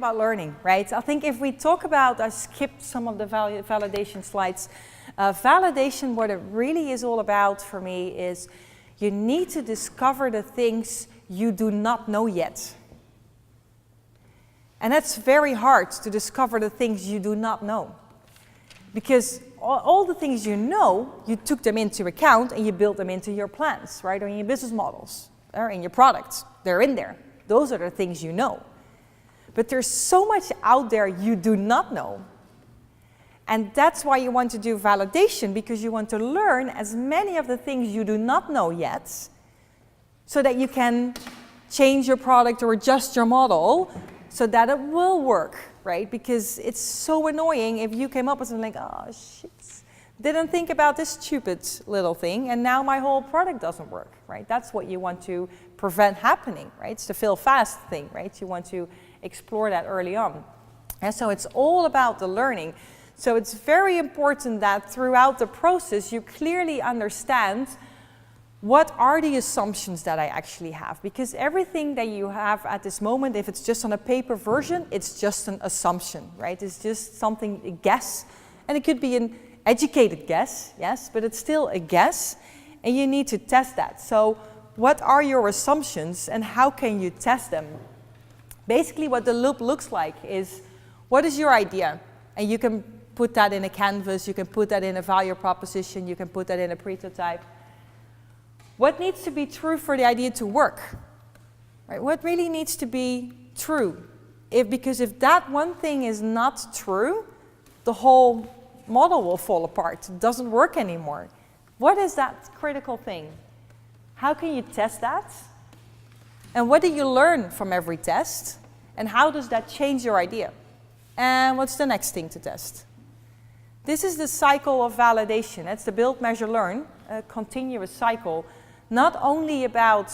about learning, right? I think if we talk about, I skipped some of the validation slides. Validation, what it really is all about for me is you need to discover the things you do not know yet. And that's very hard to discover the things you do not know. Because all the things you know, you took them into account and you built them into your plans, right? Or in your business models, or in your products. They're in there. Those are the things you know. But there's so much out there you do not know. And that's why you want to do validation, because you want to learn as many of the things you do not know yet, so that you can change your product or adjust your model so that it will work, right? Because it's so annoying if you came up with something like, oh shit, didn't think about this stupid little thing, and now my whole product doesn't work, right? That's what you want to prevent happening, right? It's the fail fast thing, right? You want to explore that early on. And so it's all about the learning. So it's very important that throughout the process you clearly understand what are the assumptions that I actually have. Because everything that you have at this moment, if it's just on a paper version, it's just an assumption, right? It's just something, a guess. And it could be an educated guess, yes, but it's still a guess. And you need to test that. So what are your assumptions and how can you test them? Basically what the loop looks like is, what is your idea? And you can put that in a canvas, you can put that in a value proposition, you can put that in a prototype. What needs to be true for the idea to work? Right? What really needs to be true? Because if that one thing is not true, the whole model will fall apart. It doesn't work anymore. What is that critical thing? How can you test that? And what do you learn from every test? And how does that change your idea? And what's the next thing to test? This is the cycle of validation. It's the build, measure, learn, a continuous cycle. Not only about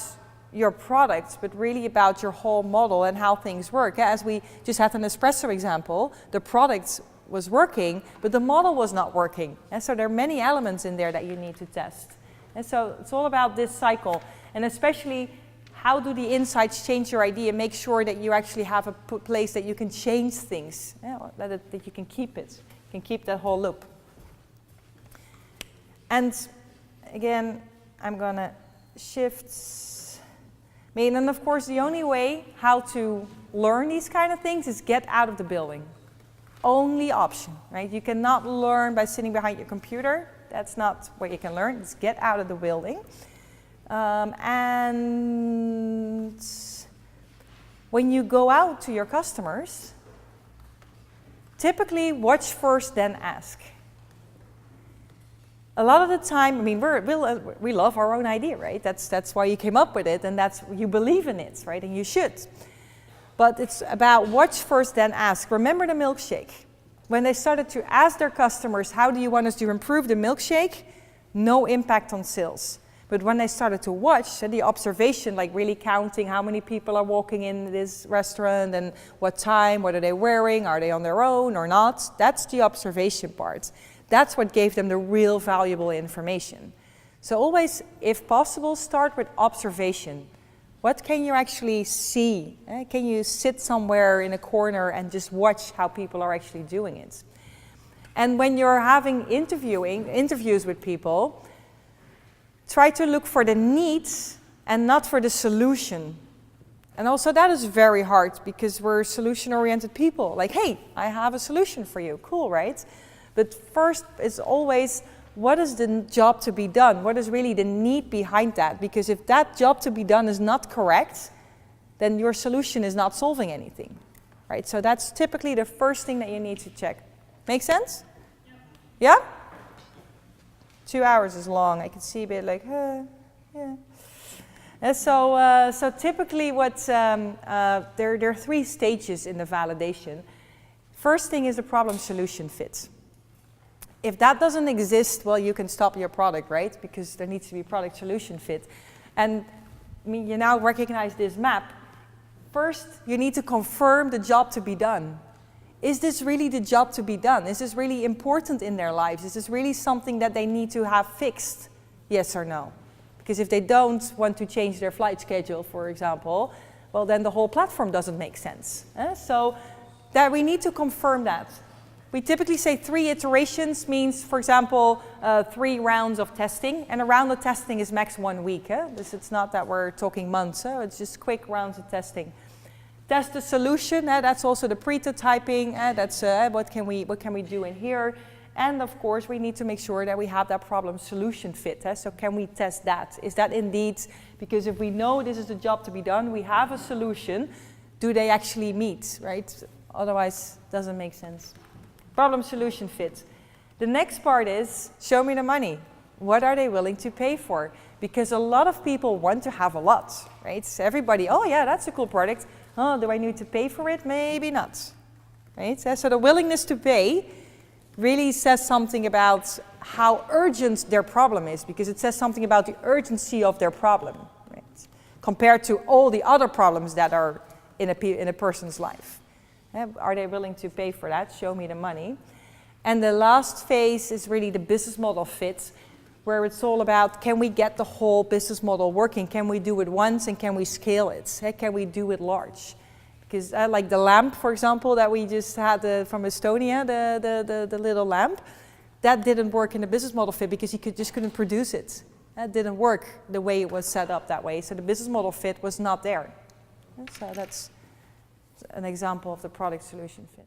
your products, but really about your whole model and how things work. As we just had an espresso example, the product was working, but the model was not working. And so there are many elements in there that you need to test. And so it's all about this cycle. And especially, how do the insights change your idea? Make sure that you actually have a place that you can change things, that you can keep it. You can keep that whole loop. And again, I'm going to shift. And of course, the only way how to learn these kind of things is get out of the building. Only option, right? You cannot learn by sitting behind your computer. That's not what you can learn. It's get out of the building. And when you go out to your customers, typically watch first, then ask. A lot of the time, we love our own idea, right? That's why you came up with it, and you believe in it, right? And you should. But it's about watch first, then ask. Remember the milkshake. When they started to ask their customers, how do you want us to improve the milkshake? No impact on sales. But when they started to watch, the observation, like really counting how many people are walking in this restaurant and what time, what are they wearing, are they on their own or not? That's the observation part. That's what gave them the real valuable information. So always, if possible, start with observation. What can you actually see? Can you sit somewhere in a corner and just watch how people are actually doing it? And when you're having interviews with people, try to look for the needs and not for the solution. And also that is very hard because we're solution-oriented people. Like, hey, I have a solution for you. Cool, right? But first, it's always, what is the job to be done? What is really the need behind that? Because if that job to be done is not correct, then your solution is not solving anything, right? So that's typically the first thing that you need to check. Make sense? Yeah? 2 hours is long. I can see a bit like, yeah. And so typically there are 3 stages in the validation. First thing is the problem-solution fit. If that doesn't exist, well, you can stop your product, right? Because there needs to be product-solution fit. And you now recognize this map. First, you need to confirm the job to be done. Is this really the job to be done? Is this really important in their lives? Is this really something that they need to have fixed? Yes or no? Because if they don't want to change their flight schedule, for example, well, then the whole platform doesn't make sense. So that we need to confirm that. We typically say 3 iterations means, for example, 3 rounds of testing, and a round of testing is max 1 week. It's not that we're talking months, it's just quick rounds of testing. Test the solution, that's also the prototyping, that's what can we do in here. And of course, we need to make sure that we have that problem solution fit. So can we test that? Is that indeed, because if we know this is the job to be done, we have a solution, do they actually meet, right? Otherwise, it doesn't make sense. Problem solution fit. The next part is, show me the money. What are they willing to pay for? Because a lot of people want to have a lot, right? So everybody, oh yeah, that's a cool product. Oh, do I need to pay for it? Maybe not, right? So the willingness to pay really says something about how urgent their problem is, because it says something about the urgency of their problem, right? Compared to all the other problems that are in a person's life. Are they willing to pay for that? Show me the money. And the last phase is really the business model fit, where it's all about, can we get the whole business model working? Can we do it once and can we scale it? Can we do it large? Because like the lamp, for example, that we just had from Estonia, the little lamp, that didn't work in the business model fit because he just couldn't produce it. That didn't work the way it was set up that way. So the business model fit was not there. So that's an example of the product solution fit.